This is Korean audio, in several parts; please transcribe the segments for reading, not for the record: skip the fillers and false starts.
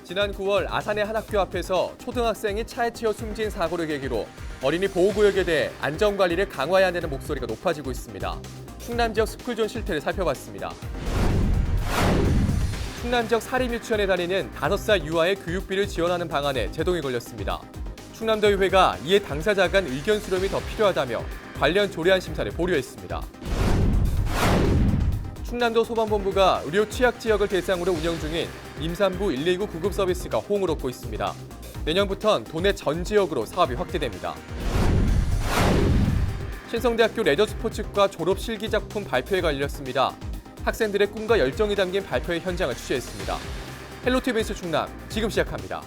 지난 9월 아산의 한 학교 앞에서 초등학생이 차에 치여 숨진 사고를 계기로 어린이 보호구역에 대해 안전관리를 강화해야 한다는 목소리가 높아지고 있습니다. 충남 지역 스쿨존 실태를 살펴봤습니다. 충남 지역 사립유치원에 다니는 5살 유아의 교육비를 지원하는 방안에 제동이 걸렸습니다. 충남도의회가 이에 당사자 간 의견 수렴이 더 필요하다며 관련 조례안 심사를 보류했습니다. 충남도 소방본부가 의료 취약 지역을 대상으로 운영 중인 임산부 119 구급 서비스가 호응을 얻고 있습니다. 내년부턴 도내 전 지역으로 사업이 확대됩니다. 신성대학교 레저스포츠과 졸업 실기작품 발표회가 열렸습니다. 학생들의 꿈과 열정이 담긴 발표회 현장을 취재했습니다. 헬로티비 뉴스 충남 지금 시작합니다.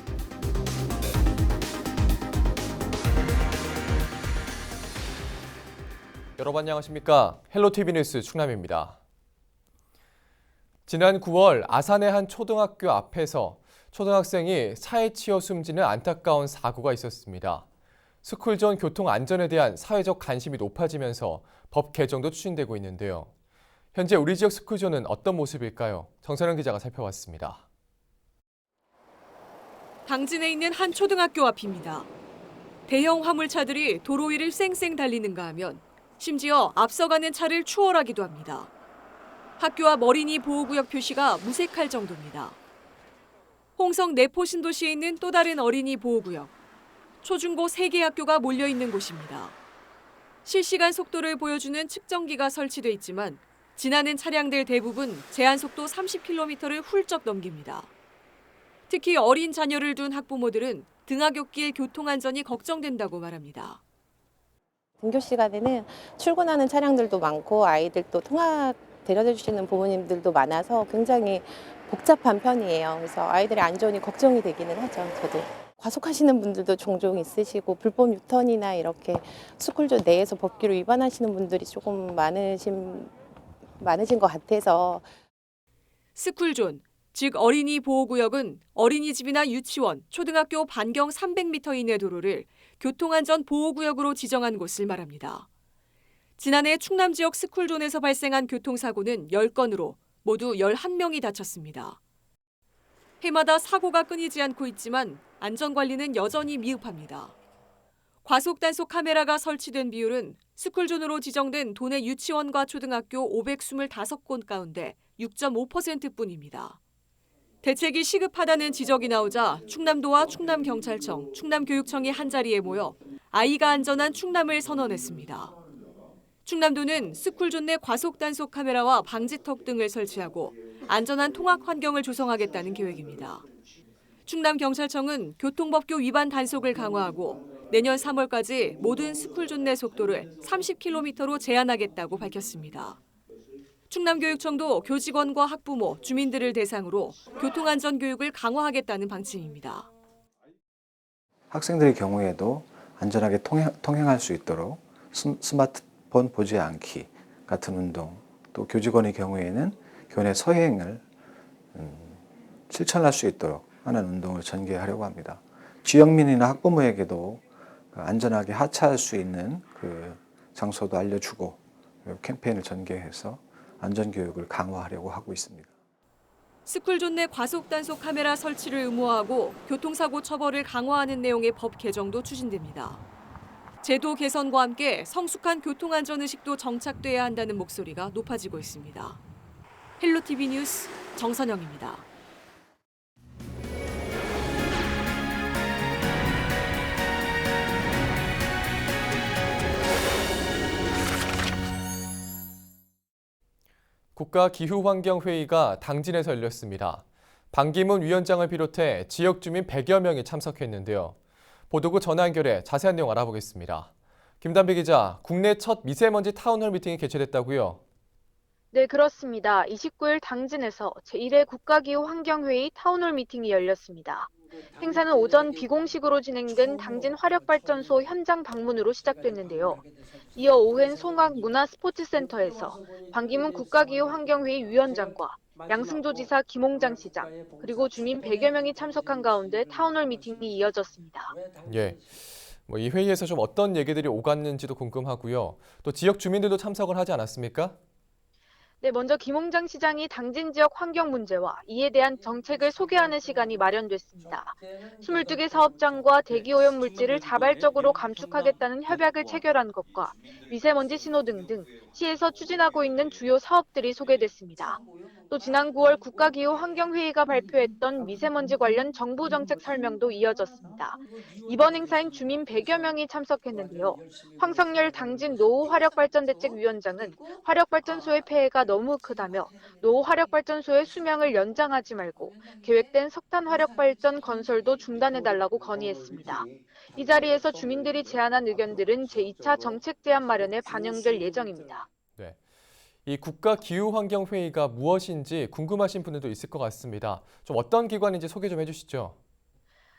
여러분 안녕하십니까? 헬로티비 뉴스 충남입니다. 지난 9월 아산의 한 초등학교 앞에서 초등학생이 차에 치여 숨지는 안타까운 사고가 있었습니다. 스쿨존 교통 안전에 대한 사회적 관심이 높아지면서 법 개정도 추진되고 있는데요. 현재 우리 지역 스쿨존은 어떤 모습일까요? 정선영 기자가 살펴봤습니다. 당진에 있는 한 초등학교 앞입니다. 대형 화물차들이 도로 위를 쌩쌩 달리는가 하면 심지어 앞서가는 차를 추월하기도 합니다. 학교 앞 어린이 보호구역 표시가 무색할 정도입니다. 홍성 내포 신도시에 있는 또 다른 어린이 보호구역. 초중고 3개 학교가 몰려있는 곳입니다. 실시간 속도를 보여주는 측정기가 설치돼 있지만 지나는 차량들 대부분 제한 속도 30km를 훌쩍 넘깁니다. 특히 어린 자녀를 둔 학부모들은 등하굣길 교통안전이 걱정된다고 말합니다. 등교 시간에는 출근하는 차량들도 많고 아이들도 데려다 주시는 부모님들도 많아서 굉장히 복잡한 편이에요. 그래서 아이들의 안전이 걱정이 되기는 하죠, 저도. 과속하시는 분들도 종종 있으시고 불법 유턴이나 이렇게 스쿨존 내에서 법규를 위반하시는 분들이 조금 많으신 것 같아서. 스쿨존, 즉 어린이 보호구역은 어린이집이나 유치원, 초등학교 반경 300m 이내 도로를 교통안전 보호구역으로 지정한 곳을 말합니다. 지난해 충남 지역 스쿨존에서 발생한 교통사고는 10건으로 모두 11명이 다쳤습니다. 해마다 사고가 끊이지 않고 있지만 안전관리는 여전히 미흡합니다. 과속 단속 카메라가 설치된 비율은 스쿨존으로 지정된 도내 유치원과 초등학교 525곳 가운데 6.5%뿐입니다. 대책이 시급하다는 지적이 나오자 충남도와 충남경찰청, 충남교육청이 한자리에 모여 아이가 안전한 충남을 선언했습니다. 충남도는 스쿨존 내 과속 단속 카메라와 방지턱 등을 설치하고 안전한 통학 환경을 조성하겠다는 계획입니다. 충남경찰청은 교통법규 위반 단속을 강화하고 내년 3월까지 모든 스쿨존 내 속도를 30km로 제한하겠다고 밝혔습니다. 충남교육청도 교직원과 학부모, 주민들을 대상으로 교통안전 교육을 강화하겠다는 방침입니다. 학생들의 경우에도 안전하게 통행할 수 있도록 스마트폰 보지 않기 같은 운동, 또 교직원의 경우에는 교내 서행을 실천할 수 있도록 하는 운동을 전개하려고 합니다. 지역민이나 학부모에게도 안전하게 하차할 수 있는 그 장소도 알려주고 캠페인을 전개해서 안전교육을 강화하려고 하고 있습니다. 스쿨존 내 과속단속 카메라 설치를 의무화하고 교통사고 처벌을 강화하는 내용의 법 개정도 추진됩니다. 제도 개선과 함께 성숙한 교통안전의식도 정착돼야 한다는 목소리가 높아지고 있습니다. 헬로티비 뉴스 정선영입니다. 국가기후환경회의가 당진에서 열렸습니다. 반기문 위원장을 비롯해 지역 주민 100여 명이 참석했는데요. 보도국 전화 연결해 자세한 내용 알아보겠습니다. 김단비 기자, 국내 첫 미세먼지 타운홀 미팅이 개최됐다고요? 네, 그렇습니다. 29일 당진에서 제1회 국가기후환경회의 타운홀 미팅이 열렸습니다. 행사는 오전 비공식으로 진행된 당진 화력발전소 현장 방문으로 시작됐는데요. 이어 오후엔 송악 문화스포츠센터에서 반기문 국가기후환경회의 위원장과 양승조지사 김홍장 시장, 그리고 주민 100여 명이 참석한 가운데 타운홀 미팅이 이어졌습니다. 예. 이 회의에서 좀 어떤 얘기들이 오갔는지도 궁금하고요. 또 지역 주민들도 참석을 하지 않았습니까? 네, 먼저 김홍장 시장이 당진 지역 환경 문제와 이에 대한 정책을 소개하는 시간이 마련됐습니다. 22개 사업장과 대기오염 물질을 자발적으로 감축하겠다는 협약을 체결한 것과 미세먼지 신호등 등 시에서 추진하고 있는 주요 사업들이 소개됐습니다. 또 지난 9월 국가기후환경회의가 발표했던 미세먼지 관련 정부 정책 설명도 이어졌습니다. 이번 행사엔 주민 100여 명이 참석했는데요. 황석열 당진 노후화력발전대책위원장은 화력발전소의 폐해가 너무 크다며 노후화력발전소의 수명을 연장하지 말고 계획된 석탄 화력발전 건설도 중단해달라고 건의했습니다. 이 자리에서 주민들이 제안한 의견들은 제2차 정책 제안 마련에 반영될 예정입니다. 네. 이 국가기후환경회의가 무엇인지 궁금하신 분들도 있을 것 같습니다. 좀 어떤 기관인지 소개 좀 해주시죠.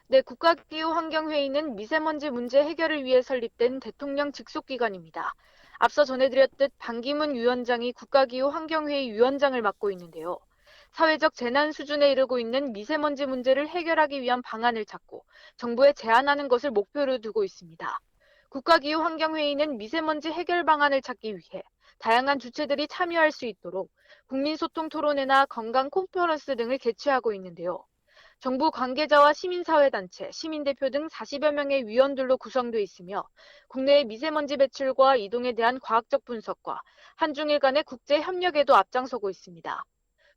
네, 국가기후환경회의는 미세먼지 문제 해결을 위해 설립된 대통령 직속기관입니다. 앞서 전해드렸듯 반기문 위원장이 국가기후환경회의 위원장을 맡고 있는데요. 사회적 재난 수준에 이르고 있는 미세먼지 문제를 해결하기 위한 방안을 찾고 정부에 제안하는 것을 목표로 두고 있습니다. 국가기후환경회의는 미세먼지 해결 방안을 찾기 위해 다양한 주체들이 참여할 수 있도록 국민소통 토론회나 건강 컨퍼런스 등을 개최하고 있는데요. 정부 관계자와 시민사회단체, 시민대표 등 40여 명의 위원들로 구성돼 있으며 국내의 미세먼지 배출과 이동에 대한 과학적 분석과 한중일 간의 국제 협력에도 앞장서고 있습니다.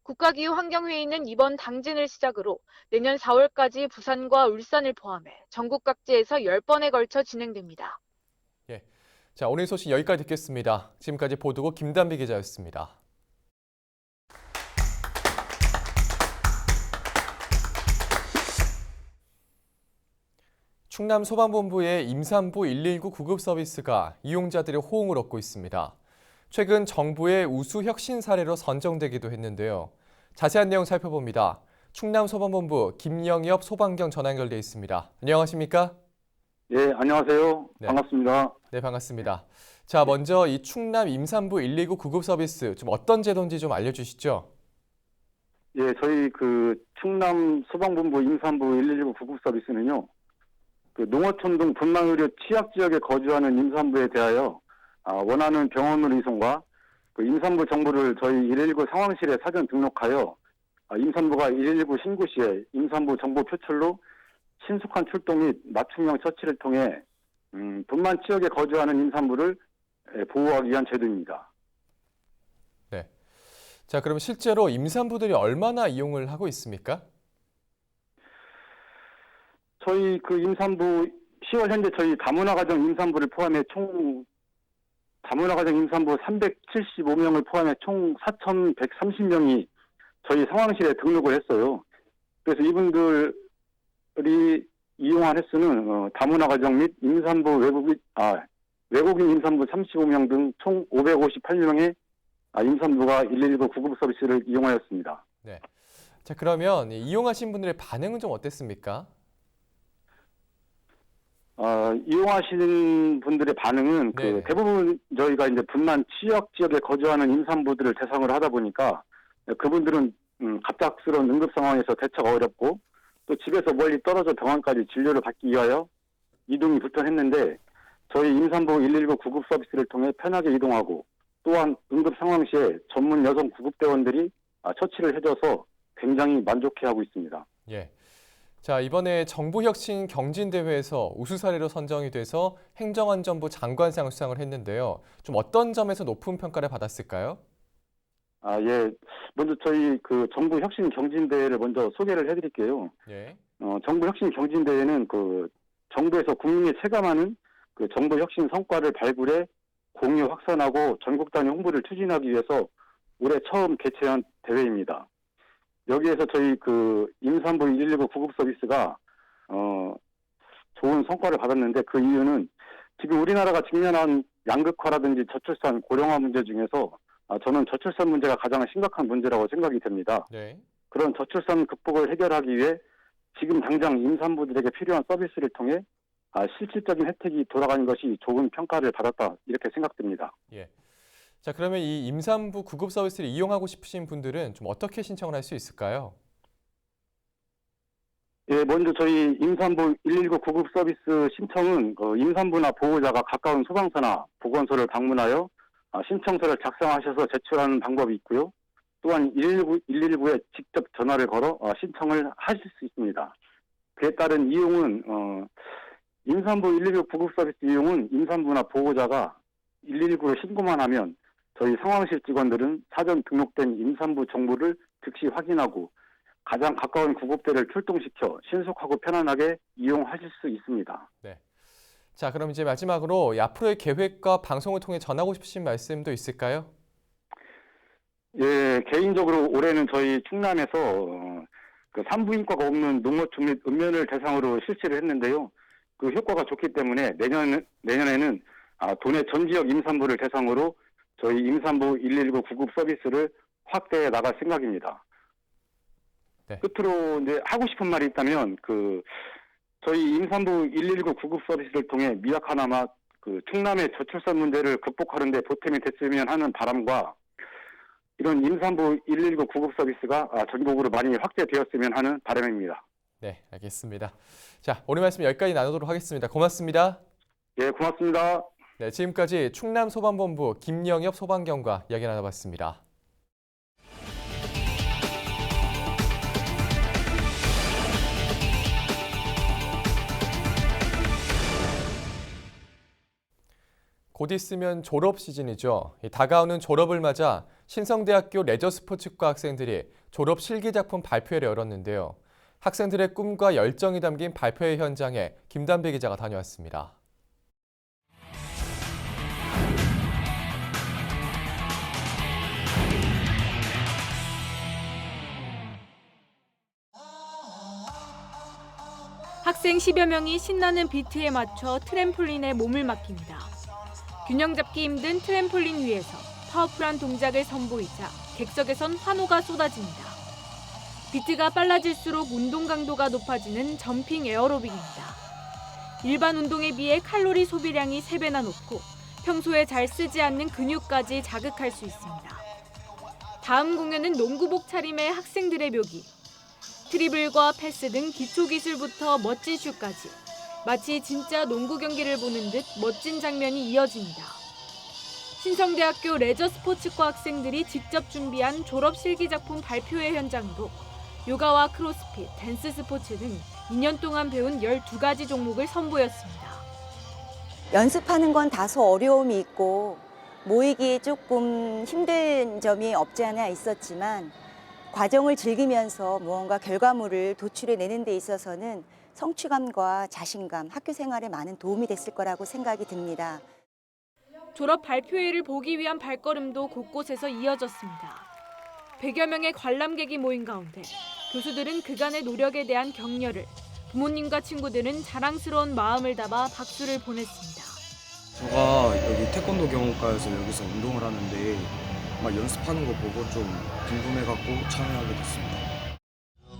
국가기후환경회의는 이번 당진을 시작으로 내년 4월까지 부산과 울산을 포함해 전국 각지에서 10번에 걸쳐 진행됩니다. 예. 자, 오늘 소식 여기까지 듣겠습니다. 지금까지 보도국 김단비 기자였습니다. 충남소방본부의 임산부 119 구급 서비스가 이용자들의 호응을 얻고 있습니다. 최근 정부의 우수 혁신 사례로 선정되기도 했는데요. 자세한 내용 살펴봅니다. 충남소방본부 김영엽 소방경 전화 연결돼 있습니다. 안녕하십니까? 예, 안녕하세요. 네. 반갑습니다. 네, 반갑습니다. 자, 먼저 이 충남 임산부 119 구급 서비스 좀 어떤 제도인지 좀 알려주시죠. 예, 저희 충남 소방본부 임산부 119 구급 서비스는요, 농어촌 등 분만의료 취약 지역에 거주하는 임산부에 대하여 원하는 병원으로 이송과 임산부 정보를 저희 119 상황실에 사전 등록하여 임산부가 119 신고 시에 임산부 정보 표출로 신속한 출동 및 맞춤형 처치를 통해 분만 지역에 거주하는 임산부를 보호하기 위한 제도입니다. 네. 자, 그럼 실제로 임산부들이 얼마나 이용을 하고 있습니까? 저희 임산부 10월 현재 저희 다문화 가정 임산부를 포함해 다문화 가정 임산부 375명을 포함해 총 4,130명이 저희 상황실에 등록을 했어요. 그래서 이분들이 이용한 횟수는 다문화 가정 및 임산부 외국인 임산부 35명 등 총 558명의 임산부가 119 구급 서비스를 이용하였습니다. 네. 자, 그러면 이용하신 분들의 반응은 좀 어땠습니까? 이용하시는 분들의 반응은 네. 대부분 저희가 이제 분만 취약 지역에 거주하는 임산부들을 대상으로 하다 보니까 그분들은 갑작스러운 응급 상황에서 대처가 어렵고 또 집에서 멀리 떨어져 병원까지 진료를 받기 위하여 이동이 불편했는데 저희 임산부 119 구급 서비스를 통해 편하게 이동하고 또한 응급 상황 시에 전문 여성 구급대원들이 처치를 해줘서 굉장히 만족해하고 있습니다. 예. 자, 이번에 정부혁신 경진대회에서 우수 사례로 선정이 돼서 행정안전부 장관상 수상을 했는데요. 좀 어떤 점에서 높은 평가를 받았을까요? 예. 먼저 저희 정부 혁신 경진대회를 먼저 소개를 해드릴게요. 예. 정부 혁신 경진대회는 정부에서 국민이 체감하는 정부 혁신 성과를 발굴해 공유 확산하고 전국 단위 홍보를 추진하기 위해서 올해 처음 개최한 대회입니다. 여기에서 저희 임산부 119 구급 서비스가 좋은 성과를 받았는데 그 이유는 지금 우리나라가 직면한 양극화라든지 저출산, 고령화 문제 중에서 저는 저출산 문제가 가장 심각한 문제라고 생각이 됩니다. 네. 그런 저출산 극복을 해결하기 위해 지금 당장 임산부들에게 필요한 서비스를 통해 실질적인 혜택이 돌아가는 것이 좋은 평가를 받았다 이렇게 생각됩니다. 예. 자, 그러면 이 임산부 구급 서비스를 이용하고 싶으신 분들은 좀 어떻게 신청을 할 수 있을까요? 예, 먼저 저희 임산부 119 구급 서비스 신청은 임산부나 보호자가 가까운 소방서나 보건소를 방문하여 신청서를 작성하셔서 제출하는 방법이 있고요. 또한 119에 직접 전화를 걸어 신청을 하실 수 있습니다. 그에 따른 이용은 임산부 119 구급 서비스 이용은 임산부나 보호자가 119로 신고만 하면 저희 상황실 직원들은 사전 등록된 임산부 정보를 즉시 확인하고 가장 가까운 구급대를 출동시켜 신속하고 편안하게 이용하실 수 있습니다. 네. 자, 그럼 이제 마지막으로 앞으로의 계획과 방송을 통해 전하고 싶으신 말씀도 있을까요? 예, 개인적으로 올해는 저희 충남에서 그 산부인과가 없는 농어촌 및 읍면을 대상으로 실시를 했는데요. 그 효과가 좋기 때문에 내년에는 도내 전 지역 임산부를 대상으로 저희 임산부 119 구급 서비스를 확대해 나갈 생각입니다. 네. 끝으로 이제 하고 싶은 말이 있다면 저희 임산부 119 구급 서비스를 통해 미약하나마 그 충남의 저출산 문제를 극복하는 데 보탬이 됐으면 하는 바람과 이런 임산부 119 구급 서비스가 전국으로 많이 확대되었으면 하는 바람입니다. 네, 알겠습니다. 자, 오늘 말씀 여기까지 나누도록 하겠습니다. 고맙습니다. 예, 고맙습니다. 네, 지금까지 충남소방본부 김영엽 소방경과 이야기 나눠봤습니다. 곧 있으면 졸업 시즌이죠. 다가오는 졸업을 맞아 신성대학교 레저스포츠과 학생들이 졸업 실기작품 발표회를 열었는데요. 학생들의 꿈과 열정이 담긴 발표회 현장에 김단배 기자가 다녀왔습니다. 학생 10여 명이 신나는 비트에 맞춰 트램폴린에 몸을 맡깁니다. 균형 잡기 힘든 트램폴린 위에서 파워풀한 동작을 선보이자 객석에선 환호가 쏟아집니다. 비트가 빨라질수록 운동 강도가 높아지는 점핑 에어로빅입니다. 일반 운동에 비해 칼로리 소비량이 3배나 높고 평소에 잘 쓰지 않는 근육까지 자극할 수 있습니다. 다음 공연은 농구복 차림의 학생들의 묘기. 드리블과 패스 등 기초 기술부터 멋진 슛까지 마치 진짜 농구 경기를 보는 듯 멋진 장면이 이어집니다. 신성대학교 레저스포츠과 학생들이 직접 준비한 졸업 실기작품 발표회 현장으로 요가와 크로스핏, 댄스 스포츠 등 2년 동안 배운 12가지 종목을 선보였습니다. 연습하는 건 다소 어려움이 있고 모이기 조금 힘든 점이 없지 않아 있었지만 과정을 즐기면서 무언가 결과물을 도출해내는 데 있어서는 성취감과 자신감, 학교 생활에 많은 도움이 됐을 거라고 생각이 듭니다. 졸업 발표회를 보기 위한 발걸음도 곳곳에서 이어졌습니다. 100여 명의 관람객이 모인 가운데 교수들은 그간의 노력에 대한 격려를, 부모님과 친구들은 자랑스러운 마음을 담아 박수를 보냈습니다. 제가 여기 태권도 경호과에서 여기서 운동을 하는데 막 연습하는 거 보고 좀 궁금해갖고 참여하게 됐습니다.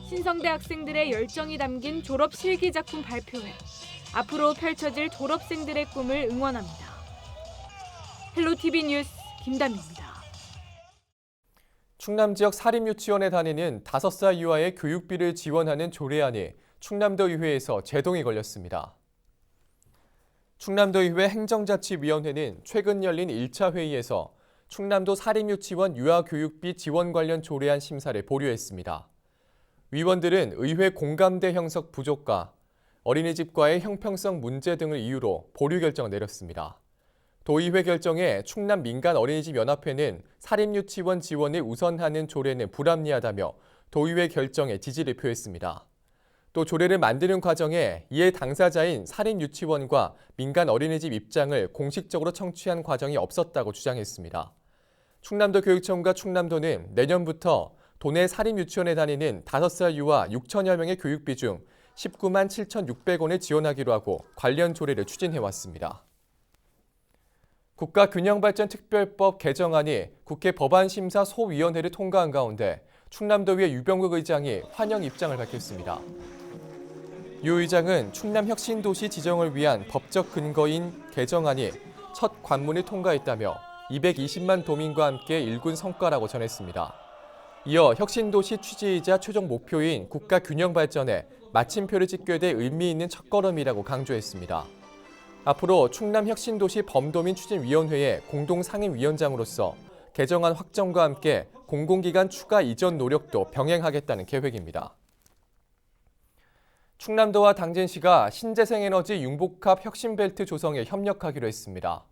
신성대 학생들의 열정이 담긴 졸업 실기작품 발표회. 앞으로 펼쳐질 졸업생들의 꿈을 응원합니다. 헬로티비 뉴스 김담입니다. 충남 지역 사립유치원에 다니는 5살 이하의 교육비를 지원하는 조례안이 충남도의회에서 제동이 걸렸습니다. 충남도의회 행정자치위원회는 최근 열린 1차 회의에서 충남도 사립유치원 유아교육비 지원 관련 조례안 심사를 보류했습니다. 위원들은 의회 공감대 형성 부족과 어린이집과의 형평성 문제 등을 이유로 보류 결정을 내렸습니다. 도의회 결정에 충남민간어린이집연합회는 사립유치원 지원을 우선하는 조례는 불합리하다며 도의회 결정에 지지를 표했습니다. 또 조례를 만드는 과정에 이해 당사자인 사립유치원과 민간어린이집 입장을 공식적으로 청취한 과정이 없었다고 주장했습니다. 충남도 교육청과 충남도는 내년부터 도내 사립유치원에 다니는 5살 유아 6천여 명의 교육비 중 19만 7,600원을 지원하기로 하고 관련 조례를 추진해왔습니다. 국가균형발전특별법 개정안이 국회 법안심사소위원회를 통과한 가운데 충남도의회 유병국 의장이 환영 입장을 밝혔습니다. 유 의장은 충남혁신도시 지정을 위한 법적 근거인 개정안이 첫 관문을 통과했다며 220만 도민과 함께 일군 성과라고 전했습니다. 이어 혁신도시 취지이자 최종 목표인 국가균형발전에 마침표를 찍게 돼 의미 있는 첫걸음이라고 강조했습니다. 앞으로 충남혁신도시 범도민추진위원회의 공동상임위원장으로서 개정안 확정과 함께 공공기관 추가 이전 노력도 병행하겠다는 계획입니다. 충남도와 당진시가 신재생에너지 융복합 혁신벨트 조성에 협력하기로 했습니다.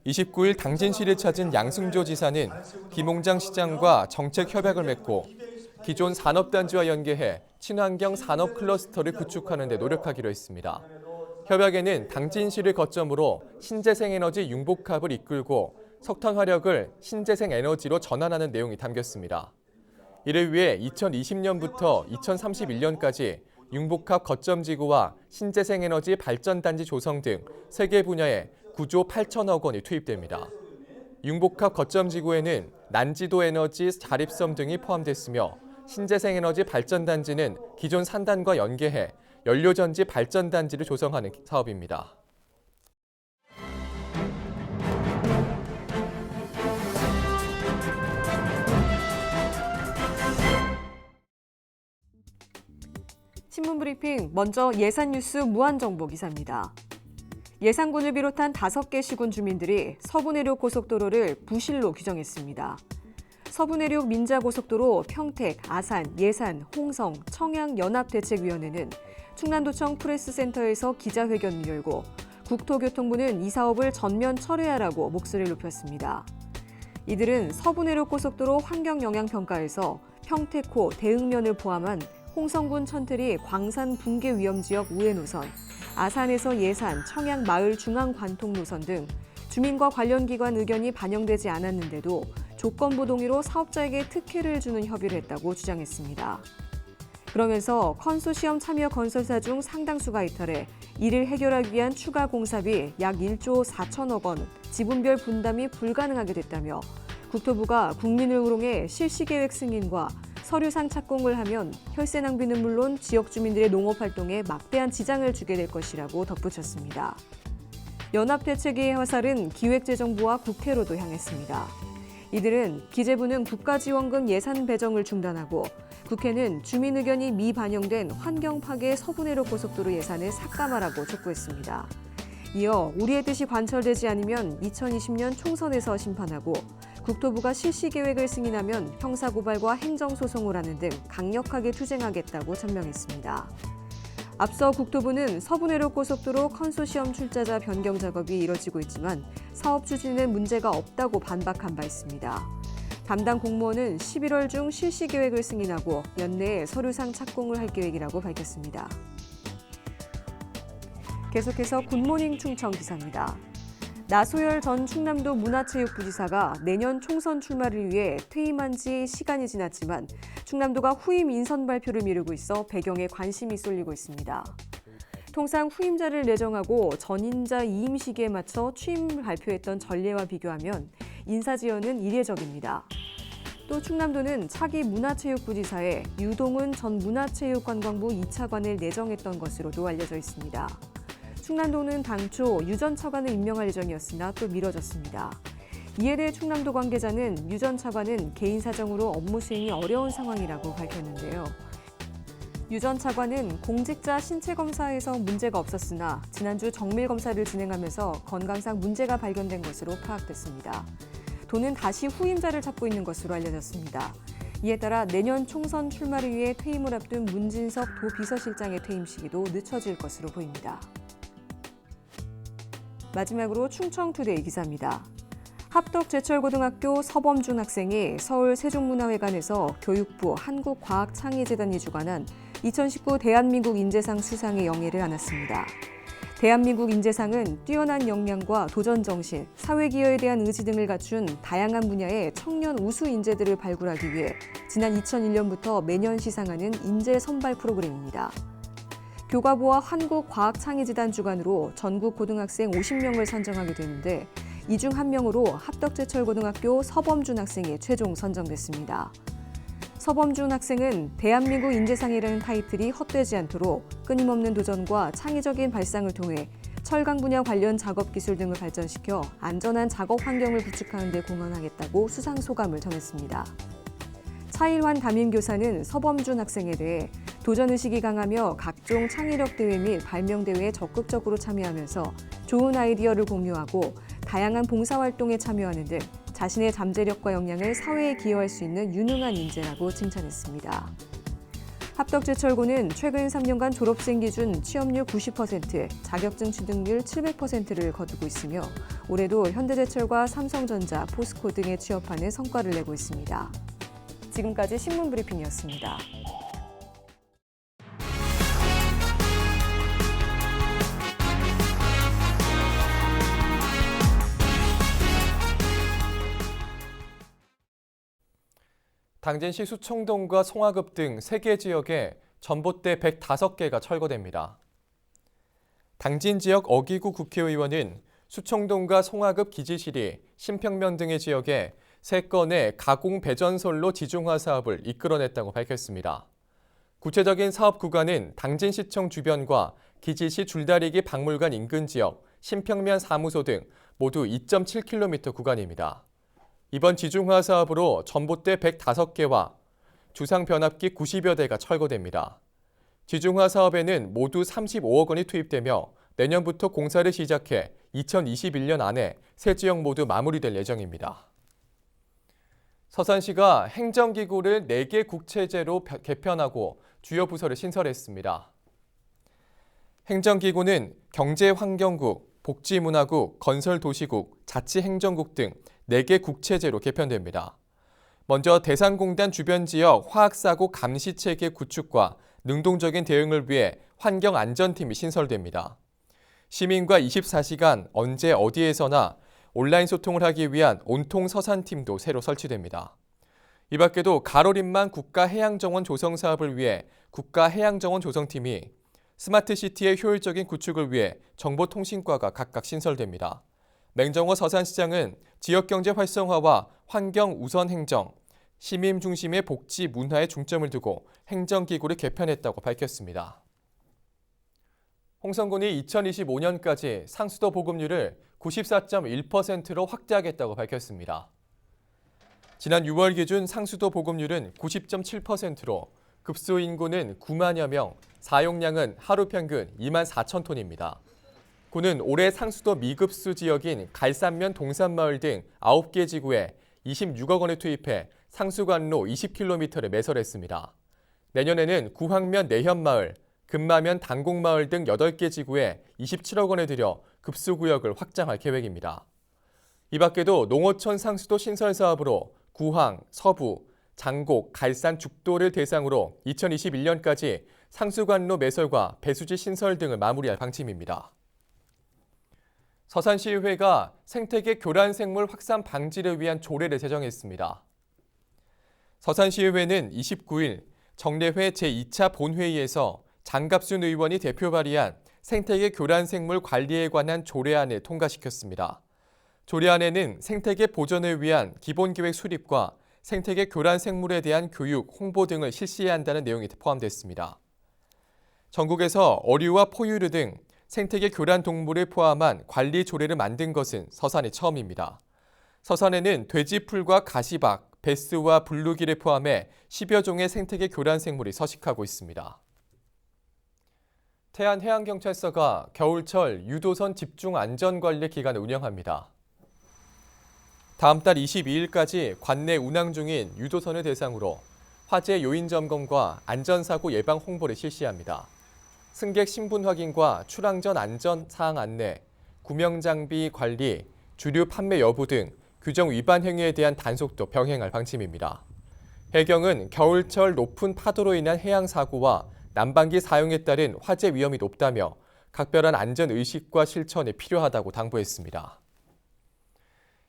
29일 당진시를 찾은 양승조 지사는 김홍장 시장과 정책 협약을 맺고 기존 산업단지와 연계해 친환경 산업 클러스터를 구축하는 데 노력하기로 했습니다. 협약에는 당진시를 거점으로 신재생에너지 융복합을 이끌고 석탄 화력을 신재생 에너지로 전환하는 내용이 담겼습니다. 이를 위해 2020년부터 2031년까지 융복합 거점지구와 신재생에너지 발전단지 조성 등 3개 분야에 9조 8천억 원이 투입됩니다. 융복합 거점지구에는 난지도 에너지 자립섬 등이 포함됐으며 신재생에너지 발전단지는 기존 산단과 연계해 연료전지 발전단지를 조성하는 사업입니다. 신문 브리핑, 먼저 예산 뉴스 무한정보 기사입니다. 예산군을 비롯한 5개 시군 주민들이 서부내륙 고속도로를 부실로 규정했습니다. 서부내륙 민자고속도로 평택, 아산, 예산, 홍성, 청양 연합대책위원회는 충남도청 프레스센터에서 기자회견을 열고 국토교통부는 이 사업을 전면 철회하라고 목소리를 높였습니다. 이들은 서부내륙 고속도로 환경영향평가에서 평택호 대흥면을 포함한 홍성군 천틀이 광산 붕괴 위험지역 우회 노선, 아산에서 예산, 청양 마을 중앙 관통 노선 등 주민과 관련 기관 의견이 반영되지 않았는데도 조건부 동의로 사업자에게 특혜를 주는 협의를 했다고 주장했습니다. 그러면서 컨소시엄 참여 건설사 중 상당수가 이탈해 이를 해결하기 위한 추가 공사비 약 1조 4천억 원 지분별 분담이 불가능하게 됐다며 국토부가 국민을 우롱해 실시계획 승인과 서류상 착공을 하면 혈세 낭비는 물론 지역 주민들의 농업활동에 막대한 지장을 주게 될 것이라고 덧붙였습니다. 연합대책위의 화살은 기획재정부와 국회로도 향했습니다. 이들은 기재부는 국가지원금 예산 배정을 중단하고 국회는 주민 의견이 미반영된 환경파괴 서부내륙 고속도로 예산을 삭감하라고 촉구했습니다. 이어 우리의 뜻이 관철되지 않으면 2020년 총선에서 심판하고 국토부가 실시계획을 승인하면 형사고발과 행정소송을 하는 등 강력하게 투쟁하겠다고 천명했습니다. 앞서 국토부는 서부내륙 고속도로 컨소시엄 출자자 변경 작업이 이뤄지고 있지만 사업 추진에 문제가 없다고 반박한 바 있습니다. 담당 공무원은 11월 중 실시계획을 승인하고 연내에 서류상 착공을 할 계획이라고 밝혔습니다. 계속해서 굿모닝 충청 기사입니다. 나소열 전 충남도 문화체육부지사가 내년 총선 출마를 위해 퇴임한 지 시간이 지났지만 충남도가 후임 인선 발표를 미루고 있어 배경에 관심이 쏠리고 있습니다. 통상 후임자를 내정하고 전임자 이임 시기에 맞춰 취임을 발표했던 전례와 비교하면 인사지연은 이례적입니다. 또 충남도는 차기 문화체육부지사에 유동은 전 문화체육관광부 2차관을 내정했던 것으로도 알려져 있습니다. 충남도는 당초 유 전 차관을 임명할 예정이었으나 또 미뤄졌습니다. 이에 대해 충남도 관계자는 유 전 차관은 개인 사정으로 업무 수행이 어려운 상황이라고 밝혔는데요. 유 전 차관은 공직자 신체 검사에서 문제가 없었으나 지난주 정밀 검사를 진행하면서 건강상 문제가 발견된 것으로 파악됐습니다. 도는 다시 후임자를 찾고 있는 것으로 알려졌습니다. 이에 따라 내년 총선 출마를 위해 퇴임을 앞둔 문진석 도비서실장의 퇴임 시기도 늦춰질 것으로 보입니다. 마지막으로 충청투데이 기사입니다. 합덕제철고등학교 서범준 학생이 서울 세종문화회관에서 교육부 한국과학창의재단이 주관한 2019 대한민국 인재상 수상의 영예를 안았습니다. 대한민국 인재상은 뛰어난 역량과 도전정신, 사회기여에 대한 의지 등을 갖춘 다양한 분야의 청년 우수 인재들을 발굴하기 위해 지난 2001년부터 매년 시상하는 인재 선발 프로그램입니다. 교과부와 한국과학창의재단 주관으로 전국 고등학생 50명을 선정하게 되는데 이 중 한 명으로 합덕제철고등학교 서범준 학생이 최종 선정됐습니다. 서범준 학생은 대한민국 인재상이라는 타이틀이 헛되지 않도록 끊임없는 도전과 창의적인 발상을 통해 철강 분야 관련 작업 기술 등을 발전시켜 안전한 작업 환경을 구축하는 데 공헌하겠다고 수상 소감을 전했습니다. 차일환 담임교사는 서범준 학생에 대해 도전의식이 강하며 각종 창의력 대회 및 발명대회에 적극적으로 참여하면서 좋은 아이디어를 공유하고 다양한 봉사활동에 참여하는 등 자신의 잠재력과 역량을 사회에 기여할 수 있는 유능한 인재라고 칭찬했습니다. 합덕제철고는 최근 3년간 졸업생 기준 취업률 90%, 자격증 취득률 700%를 거두고 있으며 올해도 현대제철과 삼성전자, 포스코 등에 취업하는 성과를 내고 있습니다. 지금까지 신문브리핑이었습니다. 당진시 수청동과 송화급 등 3개 지역에 전봇대 105개가 철거됩니다. 당진 지역 어기구 국회의원은 수청동과 송화급 기지실이 신평면 등의 지역에 3건의 가공 배전솔로 지중화 사업을 이끌어냈다고 밝혔습니다. 구체적인 사업 구간은 당진시청 주변과 기지시 줄다리기 박물관 인근 지역, 신평면 사무소 등 모두 2.7km 구간입니다. 이번 지중화 사업으로 전봇대 105개와 주상 변압기 90여 대가 철거됩니다. 지중화 사업에는 모두 35억 원이 투입되며 내년부터 공사를 시작해 2021년 안에 세 지역 모두 마무리될 예정입니다. 서산시가 행정기구를 4개 국체제로 개편하고 주요 부서를 신설했습니다. 행정기구는 경제환경국, 복지문화국, 건설도시국, 자치행정국 등 4개 국체제로 개편됩니다. 먼저 대상공단 주변 지역 화학사고 감시체계 구축과 능동적인 대응을 위해 환경안전팀이 신설됩니다. 시민과 24시간 언제 어디에서나 온라인 소통을 하기 위한 온통 서산팀도 새로 설치됩니다. 이 밖에도 가로림만 국가해양정원 조성 사업을 위해 국가해양정원 조성팀이 스마트시티의 효율적인 구축을 위해 정보통신과가 각각 신설됩니다. 맹정호 서산시장은 지역경제 활성화와 환경 우선 행정, 시민 중심의 복지 문화에 중점을 두고 행정기구를 개편했다고 밝혔습니다. 홍성군이 2025년까지 상수도 보급률을 94.1%로 확대하겠다고 밝혔습니다. 지난 6월 기준 상수도 보급률은 90.7%로 급수 인구는 9만여 명, 사용량은 하루 평균 2만 4천 톤입니다. 군은 올해 상수도 미급수 지역인 갈산면 동산마을 등 9개 지구에 26억 원을 투입해 상수관로 20km를 매설했습니다. 내년에는 구황면 내현마을, 금마면 당곡마을 등 8개 지구에 27억 원을 들여 급수구역을 확장할 계획입니다. 이 밖에도 농어촌 상수도 신설 사업으로 구황, 서부, 장곡, 갈산, 죽도를 대상으로 2021년까지 상수관로 매설과 배수지 신설 등을 마무리할 방침입니다. 서산시의회가 생태계 교란생물 확산 방지를 위한 조례를 제정했습니다. 서산시의회는 29일 정례회 제2차 본회의에서 장갑순 의원이 대표 발의한 생태계 교란생물 관리에 관한 조례안을 통과시켰습니다. 조례안에는 생태계 보존을 위한 기본계획 수립과 생태계 교란생물에 대한 교육, 홍보 등을 실시해야 한다는 내용이 포함됐습니다. 전국에서 어류와 포유류 등 생태계 교란 동물을 포함한 관리 조례를 만든 것은 서산이 처음입니다. 서산에는 돼지풀과 가시박, 베스와 블루기를 포함해 10여 종의 생태계 교란 생물이 서식하고 있습니다. 태안해양경찰서가 겨울철 유도선 집중 안전관리 기간을 운영합니다. 다음 달 22일까지 관내 운항 중인 유도선을 대상으로 화재 요인 점검과 안전사고 예방 홍보를 실시합니다. 승객 신분 확인과 출항 전 안전 사항 안내, 구명장비 관리, 주류 판매 여부 등 규정 위반 행위에 대한 단속도 병행할 방침입니다. 해경은 겨울철 높은 파도로 인한 해양 사고와 난방기 사용에 따른 화재 위험이 높다며 각별한 안전 의식과 실천이 필요하다고 당부했습니다.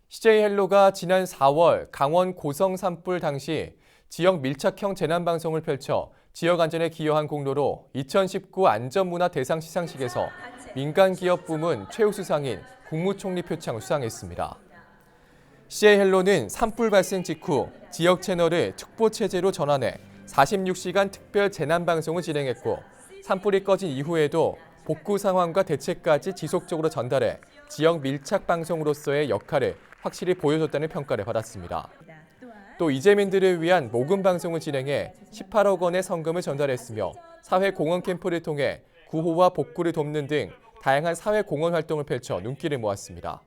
CJ헬로가 지난 4월 강원 고성 산불 당시 지역 밀착형 재난방송을 펼쳐 지역 안전에 기여한 공로로 2019 안전문화 대상 시상식에서 민간기업 부문 최우수상인 국무총리 표창을 수상했습니다. CJ헬로는 산불 발생 직후 지역 채널을 특보체제로 전환해 46시간 특별 재난방송을 진행했고 산불이 꺼진 이후에도 복구 상황과 대책까지 지속적으로 전달해 지역 밀착 방송으로서의 역할을 확실히 보여줬다는 평가를 받았습니다. 또 이재민들을 위한 모금 방송을 진행해 18억 원의 성금을 전달했으며 사회 공헌 캠프를 통해 구호와 복구를 돕는 등 다양한 사회 공헌 활동을 펼쳐 눈길을 모았습니다.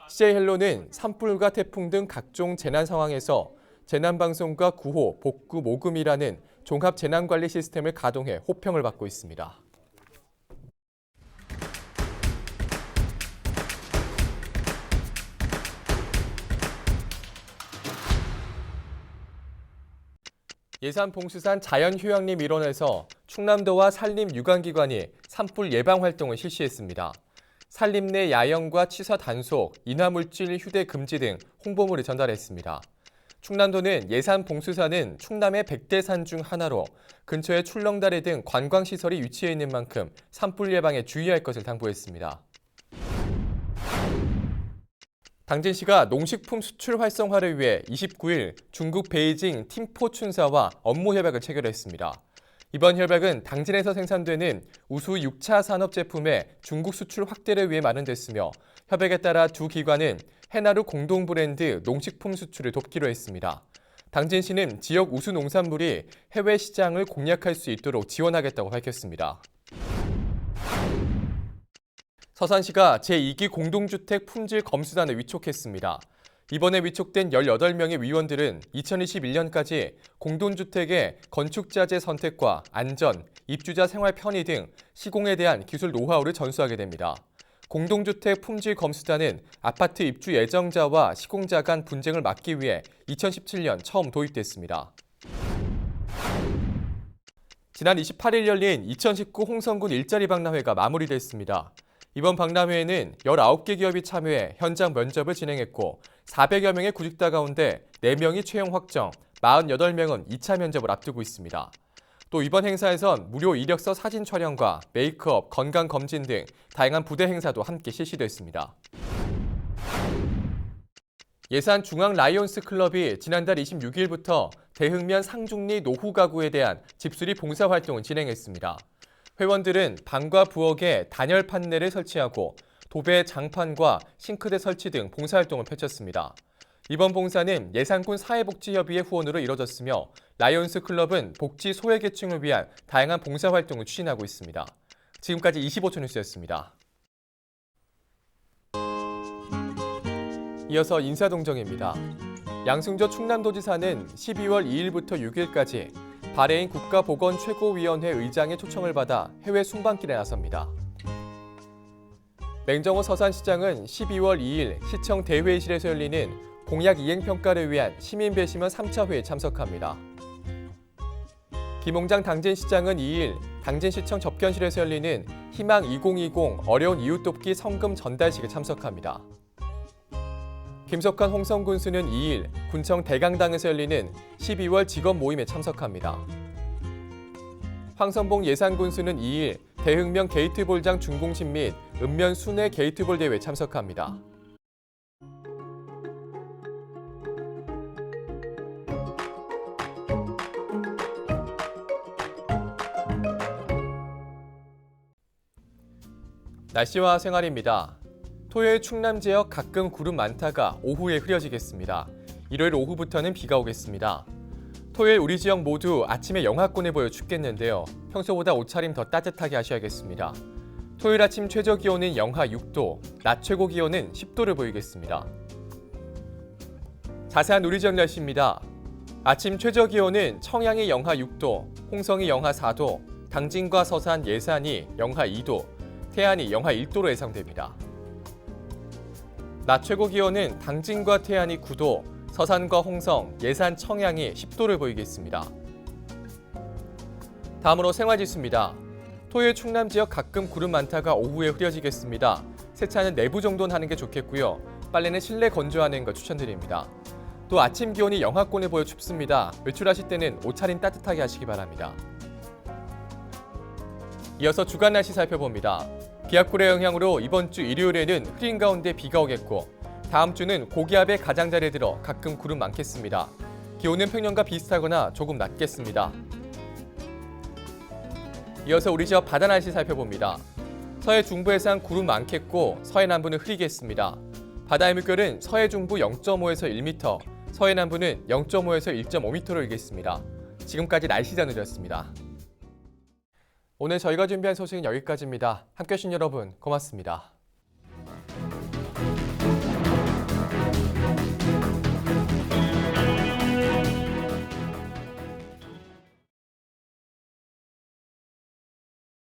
CJ 헬로는 산불과 태풍 등 각종 재난 상황에서 재난방송과 구호, 복구, 모금이라는 종합 재난관리 시스템을 가동해 호평을 받고 있습니다. 예산 봉수산 자연휴양림 일원에서 충남도와 산림유관기관이 산불 예방 활동을 실시했습니다. 산림 내 야영과 취사 단속, 인화물질 휴대 금지 등 홍보물을 전달했습니다. 충남도는 예산 봉수산은 충남의 100대 산 중 하나로 근처에 출렁다리 등 관광시설이 위치해 있는 만큼 산불 예방에 주의할 것을 당부했습니다. 당진시가 농식품 수출 활성화를 위해 29일 중국 베이징 팀포춘사와 업무 협약을 체결했습니다. 이번 협약은 당진에서 생산되는 우수 6차 산업 제품의 중국 수출 확대를 위해 마련됐으며 협약에 따라 두 기관은 해나루 공동 브랜드 농식품 수출을 돕기로 했습니다. 당진시는 지역 우수 농산물이 해외 시장을 공략할 수 있도록 지원하겠다고 밝혔습니다. 서산시가 제2기 공동주택 품질 검수단을 위촉했습니다. 이번에 위촉된 18명의 위원들은 2021년까지 공동주택의 건축자재 선택과 안전, 입주자 생활 편의 등 시공에 대한 기술 노하우를 전수하게 됩니다. 공동주택 품질 검수단은 아파트 입주 예정자와 시공자 간 분쟁을 막기 위해 2017년 처음 도입됐습니다. 지난 28일 열린 2019 홍성군 일자리 박람회가 마무리됐습니다. 이번 박람회에는 19개 기업이 참여해 현장 면접을 진행했고 400여 명의 구직자 가운데 4명이 채용 확정, 48명은 2차 면접을 앞두고 있습니다. 또 이번 행사에선 무료 이력서 사진 촬영과 메이크업, 건강검진 등 다양한 부대 행사도 함께 실시됐습니다. 예산 중앙 라이온스 클럽이 지난달 26일부터 대흥면 상중리 노후 가구에 대한 집수리 봉사 활동을 진행했습니다. 회원들은 방과 부엌에 단열 판넬을 설치하고 도배 장판과 싱크대 설치 등 봉사활동을 펼쳤습니다. 이번 봉사는 예산군 사회복지협의회 후원으로 이뤄졌으며 라이온스 클럽은 복지 소외계층을 위한 다양한 봉사활동을 추진하고 있습니다. 지금까지 25초 뉴스였습니다. 이어서 인사동정입니다. 양승조 충남도지사는 12월 2일부터 6일까지 바레인 국가보건최고위원회 의장의 초청을 받아 해외 순방길에 나섭니다. 맹정호 서산시장은 12월 2일 시청 대회의실에서 열리는 공약 이행평가를 위한 시민배심원 3차 회의에 참석합니다. 김홍장 당진시장은 2일 당진시청 접견실에서 열리는 희망 2020 어려운 이웃 돕기 성금 전달식에 참석합니다. 김석환 홍성군수는 2일 군청 대강당에서 열리는 12월 직업 모임에 참석합니다. 황선봉 예산군수는 2일 대흥면 게이트볼장 준공식 및 읍면 순회 게이트볼 대회에 참석합니다. 날씨와 생활입니다. 토요일 충남 지역 가끔 구름 많다가 오후에 흐려지겠습니다. 일요일 오후부터는 비가 오겠습니다. 토요일 우리 지역 모두 아침에 영하권에 보여 춥겠는데요. 평소보다 옷차림 더 따뜻하게 하셔야겠습니다. 토요일 아침 최저 기온은 영하 6도, 낮 최고 기온은 10도를 보이겠습니다. 자세한 우리 지역 날씨입니다. 아침 최저 기온은 청양이 영하 6도, 홍성이 영하 4도, 당진과 서산, 예산이 영하 2도, 태안이 영하 1도로 예상됩니다. 낮 최고 기온은 당진과 태안이 9도, 서산과 홍성, 예산, 청양이 10도를 보이겠습니다. 다음으로 생활지수입니다. 토요일 충남 지역 가끔 구름 많다가 오후에 흐려지겠습니다. 세차는 내부 정도는 하는 게 좋겠고요. 빨래는 실내 건조하는 거 추천드립니다. 또 아침 기온이 영하권에 보여 춥습니다. 외출하실 때는 옷차림 따뜻하게 하시기 바랍니다. 이어서 주간 날씨 살펴봅니다. 기압골의 영향으로 이번 주 일요일에는 흐린 가운데 비가 오겠고 다음 주는 고기압의 가장자리에 들어 가끔 구름 많겠습니다. 기온은 평년과 비슷하거나 조금 낮겠습니다. 이어서 우리 지역 바다 날씨 살펴봅니다. 서해 중부 해상 구름 많겠고 서해 남부는 흐리겠습니다. 바다의 물결은 서해 중부 0.5에서 1m, 서해 남부는 0.5에서 1.5m로 일겠습니다. 지금까지 날씨 전해드렸습니다. 오늘 저희가 준비한 소식은 여기까지입니다. 함께해 주신 여러분 고맙습니다.